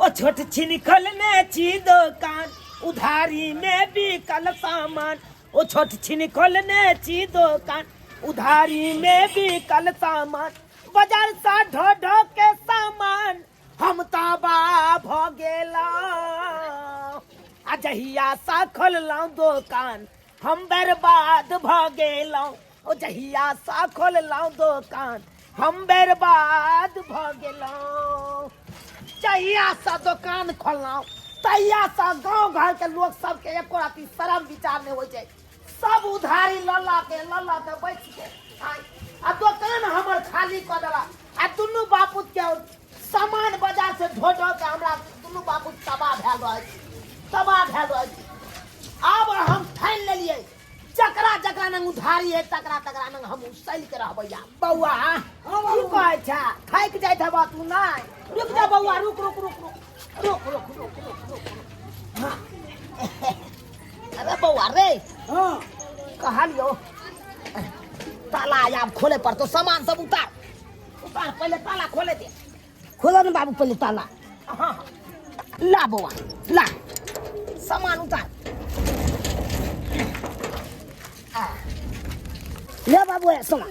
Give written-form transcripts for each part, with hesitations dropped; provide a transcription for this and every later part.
ओ छोट छिनिकलने ची दुकान उधारी में बिकल सामान ओ छोट छिनिकलने ची दुकान उधारी में बिकल सामान बाजार सा ढो ढो के सामान हम ताबा भ गेला आ जहिया सा खोललौं दुकान हम बर्बाद भ गेलौं ओ जहिया सा खोललौं दुकान हम बर्बाद भ गेलौं जहिया सा दुकान खोललौं तहिया सा गांव घर के लोग सबके एको राती शर्म विचार नहीं हो जाए सब उधारी लल्ला के बैठ के आ दुकान हमर खाली कर देला आ दुनू बापूत के सामान बाजार से ढो ढो के हमरा दुनू बापूत तबाह भेल रहे अब हम ठान लेलिए जकरा जकरा नंग उधारी है तकरा तकरा नंग हम उसल के रहबैया बौआ की कहै छै थाक जाइत हबा तू नहीं रुक जा बौआ रुक हाँ। अरे बौआ रे हाँ कहलियो ताला अब खोले पर तो सामान सब उतार पहले ताला खोले दे खोलो ना बाबू पहले ताला हाँ ला बौआ ला सामान उतार ले बाबू है सामान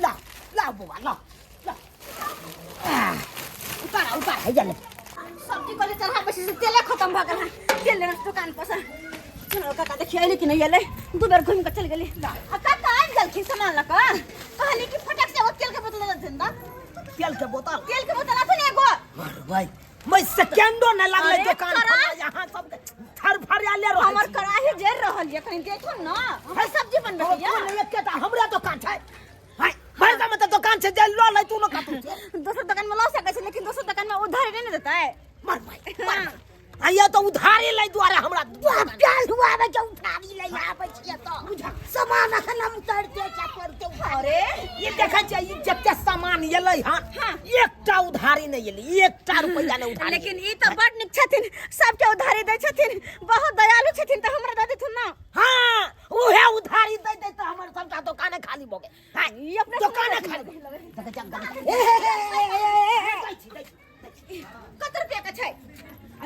ला बौआ ला उतार है जल्दी सब्जी को चढ़ा बस तेल खत्म भ गेल तेल लेना दुकान पर से चलो काका देखिए आइले कि नहीं आइले दो बार घूम के चल गेली आ काका आइ गेलखिन सामान लक कहली कि फटक से वो तेल के बोतल दे ना तेल के बोतल अपन एगो अरे भाई मैं सेकंडो न लगले दुकान पर यहां सब थर फर आले रह हमर कड़ाही जर रहल ये कहीं देखो ना हम सब्जी बनबे या एकेटा हमरा दुकान छै हाय भाई का मतलब दुकान से जल लो ले तू न काटू दूसरा दुकान में ला सकै छै लेकिन दूसरा दुकान में उधारी नहीं देता है मर भाई आया तो उधारी ले द्वारा हमरा प्याल हुआ बे जो उधारी ले आबै छियै तो सामान अखन हम उतारते करते अरे ये देखै छै ई जते सामान एलै हां एकटा उधारी नहीं एलै एकटा रुपया नहीं उधारी लेकिन ई तो बड़ निक छथिन सबके उधारी दै छथिन बहुत दयालु छथिन तो हमरा दे देथुन ना हां ओहे उधारी दे दे तो हमर सबटा दुकान खाली भ गेल हां ई अपने दुकान खाली कत रुपया का छै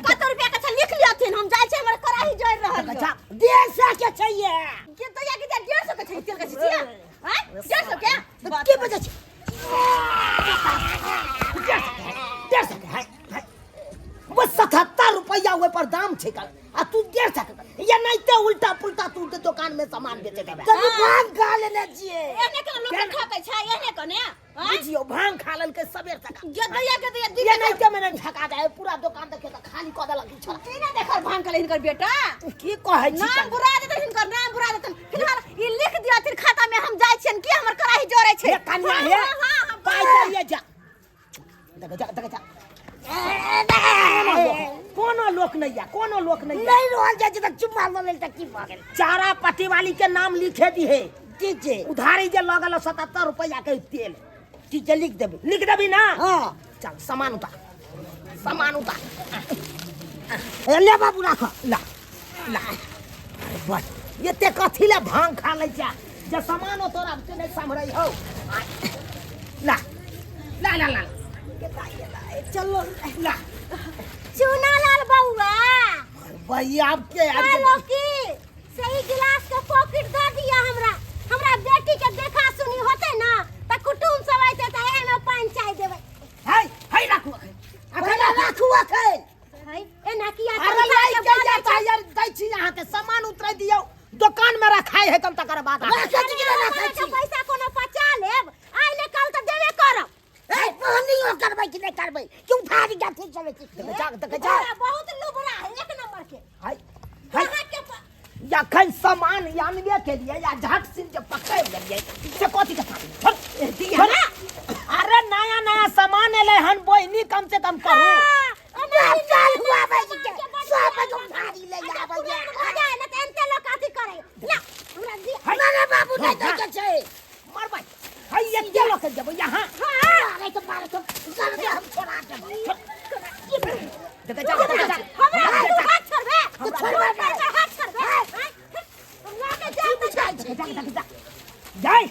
कत रुपया का छै लिख लियथिन हम जाय छै हमर कराही जोर रहल अच्छा 150 के चाहिए के तो या के 150 के छै तेल के छिया हां 150 के की बजे छै 150 के है बस 77 रुपया हुए पर दाम छै का आ तू 150 ये नहीं तो उल्टा पुल्टा तू दुकान में सामान बेचे देबे तू भांग खा लेने छिए एने के लोग ठकै छै एने कने बुझियो भांग खा लेल के सबेर तक जे दैया के दैया ये नहीं के मैंने ठका दे पूरा दुकान देखे त खाली क देलक छोरा की ना देखर भांग कले हिनकर बेटा की कहै छी नाम बुरा देतन हिनकर नाम बुरा देतन फिलहाल ई लिख दिया फिर खाता में हम जाय छियन की हमर कराही जोरे छै कन्या है हां पाई जाइए जा देख जा कोनो लोक नहीं रोल जाय त चुप मार लेल त की भ गेल चारा पट्टी वाली के नाम लिखे दी है ठीक छै उधारी जे लगल 77 रुपया के तेल ठीक है लिख देबी ना हां चल सामान उतार ले बाबू राख ला बस ये ते कथी ले भांग खा ले जा जे सामान तोरा से नहीं संभरै हो ला चलो ला चूना लाल बउआ भाई आपके हेलो की सही गिलास के पॉकेट दे दिया हमरा बेटी के देखा सुनी होते ना त कुटुम सब आइते त ए में पानी चाय देबै हाय राखू हाय ए ना किया अरे लाई के जाता यार दै छी यहां के सामान उतरै दियौ दुकान में रखाय है तम तकर बाद पैसा कोनो पचा लेब आइले कल त देबे करब पानी करबै कि नहीं करबै क्यों थारी गाथी चले देख जा बहुत लुबरा है एक नंबर के या खन सामान यानबे के लिए या झट सिन जे पकड़ लेलिए से कथि के थारी दिया ना अरे नया सामान एले हन बोइनी कम से कम करू चल हुआ भाई के सब तुम थारी ले आबै आजा न तेनते लोग काथी करे ला हमरा दी ना बाबू नहीं दे के छै मार भाई हाय ये के लोग जब यहां अरे तो मार तो हम छोड़ा दे देख जा हमरा हाथ छोड़बे हाथ छोड़बे हमरा के जाय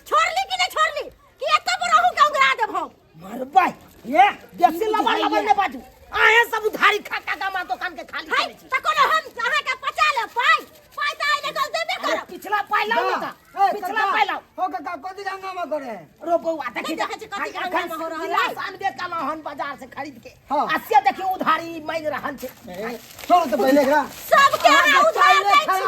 छोड़ली कि नहीं छोड़ली कि एत बड़ा हूं के उगरा देबो मार भाई ये देसी लबा ने बाजू आए सब उधारी खा का मा दुकान के खाली हाय करे छी त कोनो हम अहाँ के पचा ले पाई पाई त आइले गल देबे अरे कर पिछला पाई लाओ ना पिछला पाई लाओ हो काका कथी हंगामा करे रो बउआ देखी देखै छी कथी हंगामा हो रहल है। आनबे काला हन बाजार से खरीद के हाँ। आसिया देखी उधारी मांग रहल छे छोड़ तो पहले एकरा सब के अहाँ उधार दै छी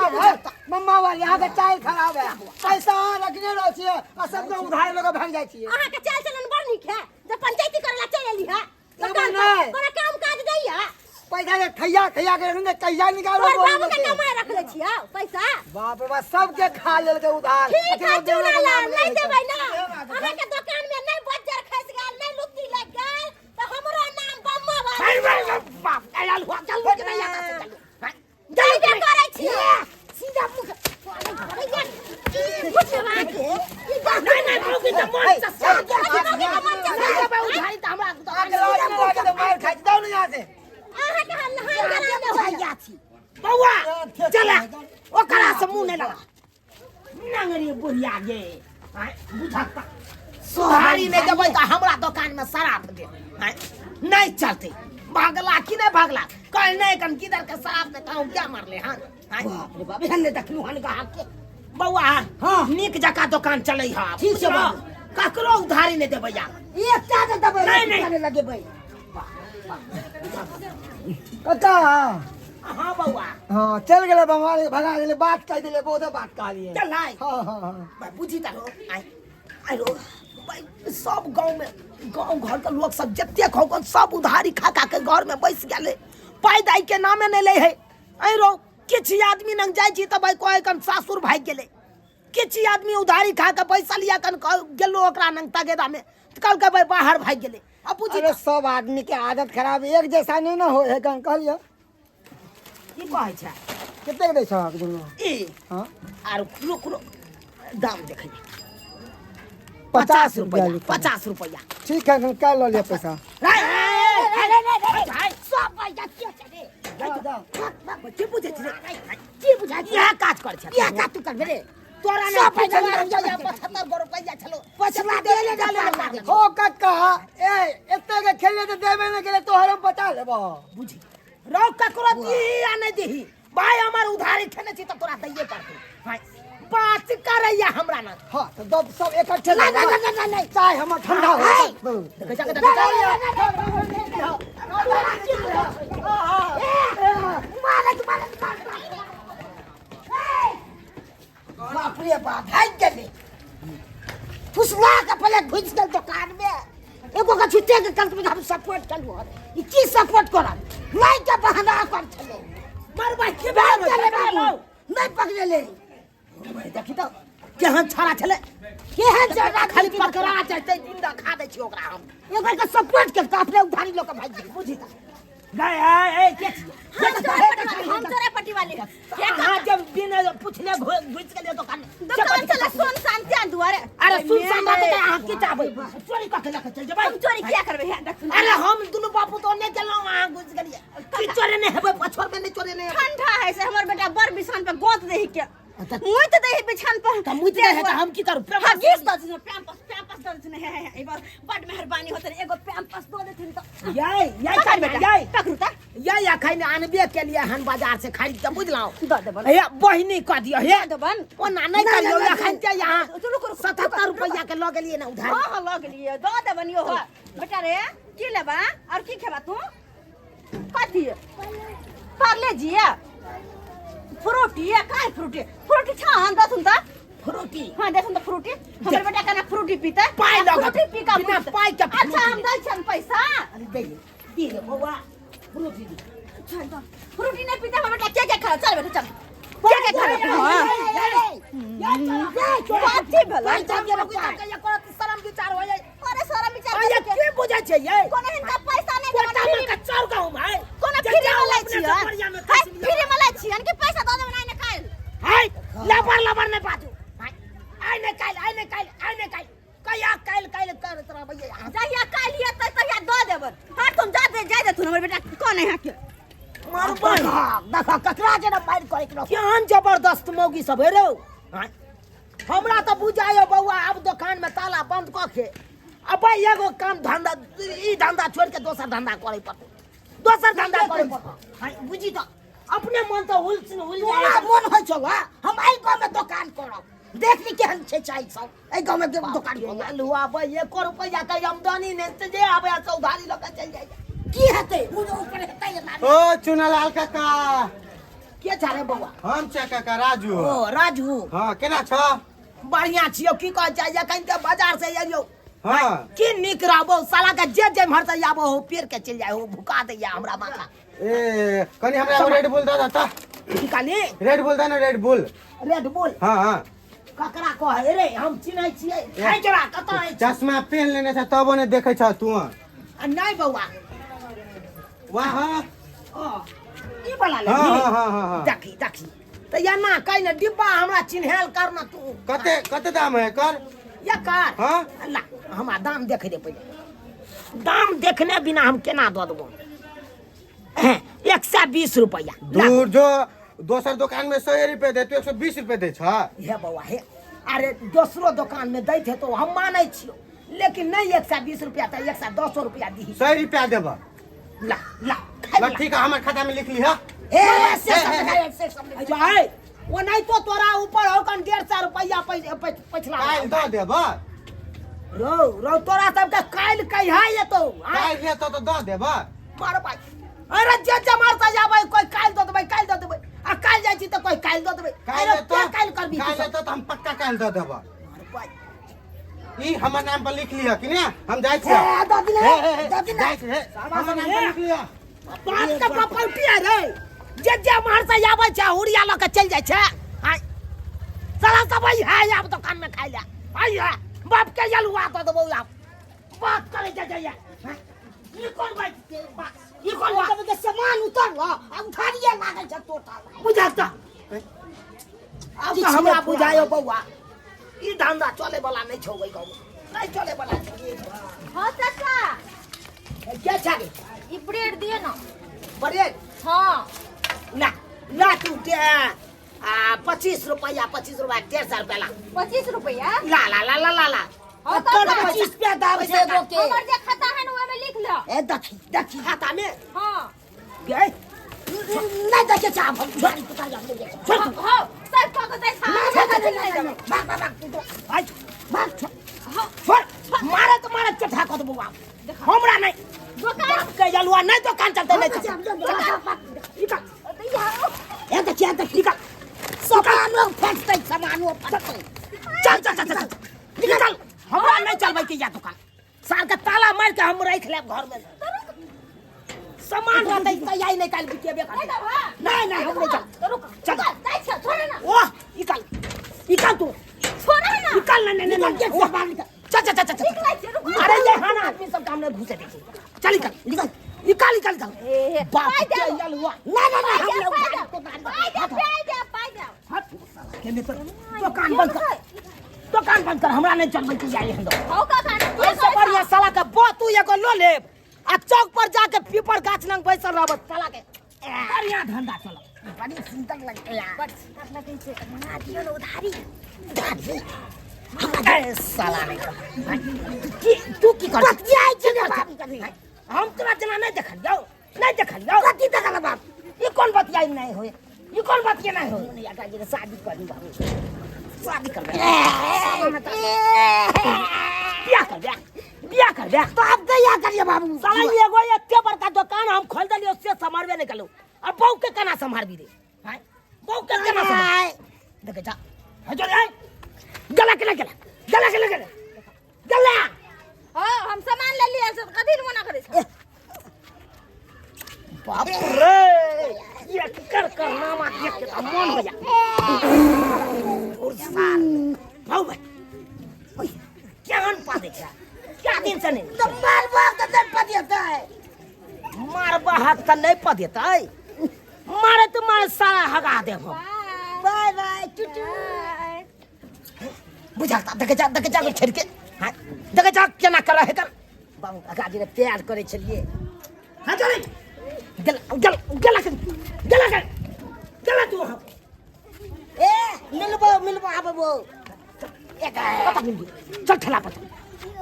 मम्मा वाली यहाँ के चाय खराब है पैसा रखने रहो छिए आ सब तो उधार लगे भाग जाय छिए अहाँ के चाल चलन बड़ नीक है जे पंचायती करला चल एली है लगन नहीं। कोनो काम काज दैया पैसा के खैया खैया के रंगे कहिया निकालो तोर बोल बाबू के के कमाए रखले छियै पैसा बाप रे बाप सबके खा लेल के उधार ठीक है चुना ला नहीं देबै ना अहाँ के दुकान में नहीं बज्जर खस गेल नहीं लुत्ती लग गेल त हमरो नाम बम्मा वाली बाप आयल हुआ चल के नहीं आता से चल जय के करै छियै सीधा मुख कुछ ना के नहीं नहीं भौकी त मन से सब उधारी त हमरा आके लाज में लागे तो मार खा जाओ ना यहाँ से अहाँ के हम नहाय गला में हो छी बउआ चला ओकरा से मुंह नहीं लगा नंगरी बुढ़िया गे आय बुझाता सोहारी में जबै त हमरा दुकान में शराब दे आय नहीं चलते भागला कि नहीं भागला कल नहीं कन किधर के शराब से कहूं क्या मारले हन बाप रे बाप हन देखलू हन कहा के बउआ हां निक जका दुकान चलै हा ठीक छै ककरो उधारी नहीं देबै यार एकटा के दबे नहीं नहीं करे लगे भाई काका हां बउआ हां चल गेले बंगाली भगा गेले बात कह दिले बहुत बात कह लिए चल आई हां हां हां भाई बुझी तारो आई आई रो भाई सब गांव में गांव घर के लोग सब जत्ते खो सब उधारी खा के घर में बैस गेले पाई दाई के नामे नहीं ले है आई रो किछ आदमी नंग जाय छी त भाई कोई कन सासुर भाग गेले किछ आदमी उधारी खा के पैसा लिया कन गेलो ओकरा नंग तगेदा में कल के भाई बाहर भाग गेले अब बुझी अरे सब आदमी के आदत खराब एक जैसा नहीं ना हो है कन कहलियो की कहै छै कितने दे छक दुनो ए हां आरो कुरो दाम देखै 50 रुपया रुपया 50 रुपया ठीक है कल लो ले पैसा सब पैसा के छै दा की बुझै छी की बुझै छी यह काज कर छै यह काज तू कर रे तोरा ने पैसा 75 रुपया छलो पछला देले डाले हो काका ए एते के खेले तो देबे न गेले तोहर हम बता लेबो बुझी रौ ककरो दी या नहीं दी भाई हमर उधारी खेने छी त तोरा दैये पड़तै भाई बात करैया हमरा ना हां तो दब सब इकट्ठे नहीं चाय हम ठंडा हो बाप रे बाप भाग गेले फुसला के पहले घुस गेल दुकान में एगो का छुट्टे के कंत में हम सपोर्ट करबो ई की सपोर्ट करब नहीं के बहाना कर छले मरबै के बात चले बाबू नहीं पकड़ले भाई देखी तो केहन छाड़ा छले केहन छाड़ा खाली पकड़ा चाहते जिंदा खा दे छी ओकरा हम एगो के सपोर्ट के अपने उधारी लोग भाग गेल बुझी ता गए ए के हम तोरे पट्टी वाले हां जब दिन पूछने घुस के दुकान दुकान चला सोन शांति दुआरे अरे सुन सा बात के हां की चाहबे चोरी क के लेके चल जेबै हम चोरी क्या करबे अरे हम दुनु बापू तो नहीं गेलौ वहां घुस गेलिए की चोरी नहीं हेबे पछोर में नहीं चोरी नहीं ठंडा है से हमर बेटा बड़ बिछान पे गोद देही के मुइत देही बिछान पर त मुइत है त हम की करू हगीस द दिन पैम्पस द दिन है एक बार बड़ मेहरबानी होतन एगो पैम्पस दो देथिन तो यही पकड़ बेटा यही पकड़ू ता यही अखन आनबे के लिए हन बाजार से खरीद के बुझलौ द देबन हे बहिनी क दियो हे देबन ओना नहीं करियो अखन ते यहाँ 77 रुपया के ल गेलिए ना उधार हां हां लग लिए द देबन यो बेटा रे की लेबा और की खेबा तू कथी पार्ले जी फ्रूटी है काय फ्रूटी फ्रूटी छान दसुन त फ्रूटी हां देखुन त फ्रूटी हमर बेटा कना फ्रूटी पीता पाई लगा फ्रूटी पी का बिना पाई के अच्छा हम दै छन पैसा अरे दे रे बउआ फ्रूटी दी चल तो फ्रूटी नहीं पीता हमर बेटा क्या खा चल बेटा चल क्या खा कथी भला शरम विचार हो जाए अरे शरम विचार ये की बुझै छै ये कोनो हिनका पैसा नहीं कोटा में का चौर कहूं भाई कोनो फ्री में लै छियै फ्री में लै छियै कि पैसा दऽ देबन आइ निकाल हाय लबर नहीं बाजू आइ निकाल कहिया काल करत रहबै यहाँ जहिया काल ये तहिया दऽ देबन हां तुम जा दे तू हमर बेटा कोन है के मारबै देखा ककरा जे ना मार करे के केहन जबरदस्त मौगी सब हे रौ हमरा तो बुझायो बउआ अब दुकान में ताला बंद क के अब एगो काम धंधा ई धंधा छोड़ के दोसर धंधा करे पड़तै दोसर धंधा करे हां बुझी तो अपने मन तो हुल तोरा मन होइ छौ हम आई गांव में दुकान करब देखनी केहन छै चाय सब आई गांव में दुकान करब लुआ भाई 1 रुपया के आमदनी ने ते जे आबे से उधारी ल के चल जाय की हेतै मुझे ऊपर हेतै ना ओ चुनालाल काका के छारे बउआ हम छै काका राजू ओ राजू हां केना छ बढ़िया छियो की कह चाहिए कहीं के बाजार से आइयो हां की निक रहबो साला के जे मर से आबो हो पेड़ के चल जाय हो भुका दे या हमरा माथा ए कनी हमरा एगो रेड बुल द ता निकाली रेड बुल द ना रेड बुल रेड बुल हां हां ककरा कहे रे हम चिन्है छियै खाइ जरा कत है चश्मा पहन लेने छ तबो ने देखै छ तू नहीं बउआ वाह हां ई वाला ले हां देखी तो या ना कहीं ना डिब्बा हमरा चिन्हल करना तू कते दाम है कर या कर हां ला हमरा दाम देख दे पहले दाम देखने बिना हम केना द देबो 120 रुपया दूर जो दोसर दुकान में 100 रुपए दे तो 120 रुपए दे छ हे बउआ हे अरे दूसरो दुकान में दैत है तो हम मानै छियो लेकिन नहीं 120 रुपया तो 110 रुपया दी 100 रुपया देबा ला ठीक है हमर खाता में लिख ली हां ए से सब जाए वो नहीं तो तोरा ऊपर होकन 150 रुपया पछला काल द देबा रो तोरा सब के काल कहिया ये तो काल ले तो द देबा मार भाई अरे जे मारता जाबै कोई काल दो देबै आ काल जाइ छी त कोई काल दो देबै अरे क्या काल करबी काल तो हम पक्का काल द देबा मार भाई ई हमर नाम पर लिख लिया कि ने हम जाय छी जाय छी हमर नाम पर लिख लिया बात का प्रॉपर्टी है रे जे मार से आबै छै हुरिया ल के चल जाइ छै हाय साला सब है आब दुकान में खाइ ले आय बाप के जलुआ तो देबौ आब बात करे जाइए ई कोन बात ई कोन बात के सामान उतर लो आ उठारिए लागल छ टोटा बुझाता अब हमरा बुझायो बउआ ई धंधा चले वाला नहीं छौ गई गाँव नहीं चले वाला छ हां चाचा क्या छागे ई ब्रेड दिए ना ब्रेड हां ला तू दे 25 रुपया 150 रुपया ला 25 रुपया ला ला ला ला ला ला हाँ, तो तो 25 रुपया दाम से दो के हमर जे खाता है ना ओमे में लिख लो ए देखी खाता में हां के नहीं देखे चाह हम गाड़ी पता जा हां सर को कहते था भाग मारे तो मारे चटा कर दबो हमरा नहीं दुकान के जलुआ नहीं दुकान चलते नहीं ये देखिए निकल सामानो फटते सामानो फटते चल निकल हमरा नहीं चलबै के या दुकान सार के ताला मार के हम रख लेब घर में सामान रहते त यही निकाल बिकेबे कर नहीं हम नहीं चल रुक चल चल छोड़ ना ओ निकल तू छोड़ ना निकल नहीं चल अरे ये हाना आदमी सब सामने घुसे देखिए चल निकल बाप के जलुआ नहीं हम पाई जा हट दुकान बंद कर हमरा नहीं चलबै के जाई हम हो का खाना ऐसे बढ़िया साला के बो तू एगो लो लेब आ चौक पर जाके पीपर गाछ लंग बैसल रहब साला के बढ़िया धंधा चलो बड़ी सुंदर लगते यार बट लगे छे ना दियो ना उधारी ए साला नहीं तू की कर जाय छै ने हम तोरा जना नहीं देखल जाओ कथि देखल बाप ये कौन बतियाई नहीं होए ये कौन बतिया नहीं होए नहीं आटा जी शादी करनी बाबू शादी कर बिया कर तो अब गया करिए बाबू साला एगो एते बड़का दुकान हम खोल देलियो से संभालबे नहीं कलो अब बहू के केना संभालबी रे हां बहू के केना संभाल देख जा हजर है गला हां हम सामान ले लिए सब कथि मना करे छै बाप रे ये कर नाम आके के मन हो जा और साल भाऊ भाई ओए क्या हन पा दे क्या दिन से नहीं तो मारबा के दे पदियता है मारबा हाथ त नहीं पा देता है मारे तो मारे सारा हगा दे हम बाय बाय टुटू बुझाता देख जा छेड़ के हां देख जा केना कर है कर बाबू अगाजी ने प्यार करे छलिए हां चल गला तू हम ए मिलबो आबो एक पता नहीं चल ठेला पर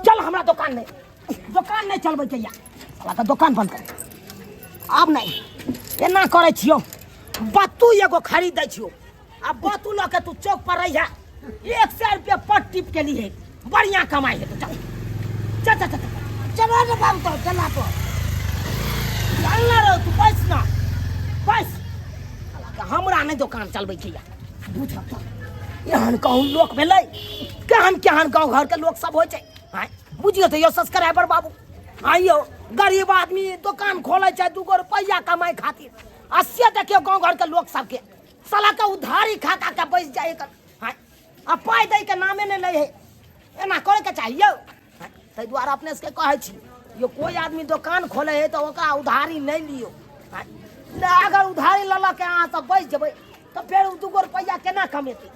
चल हमरा दुकान नहीं चलबै के या साला का दुकान बंद कर अब नहीं एना करे छियो बत्तू एगो खरीद दै छियो आ बत्तू ल के तू चौक पर रही है 100 रुपया पर टिप के लिए बढ़िया कमाई है तो चल चल चल चल चलो रे बाबू तो चला तो चलना रे तू पैस ना पैस हमरा नहीं दुकान चलबै छै या बुझ एहन कहूँ लोक भेलै केहन केहन गाँव घर के लोक सब होइ छै आय बुझियो तो यो सब्सक्राइबर बाबू आइयो गरीब आदमी दुकान खोले छै 2 रुपया कमाई खातिर आ से देखियो गाँव घर के लोक सबके साला के उधारी खाता के बैस जाए कर आ पाई दै के नामे नहीं लै है एना करे के चाहिए ताहि दुआरे अपने से कहै छी यो कोई आदमी दुकान खोले है तो ओकरा उधारी नहीं लियो अगर उधारी ललक के अहाँ सब बैस जेबै तो फिर 2 रुपया केना कमेतै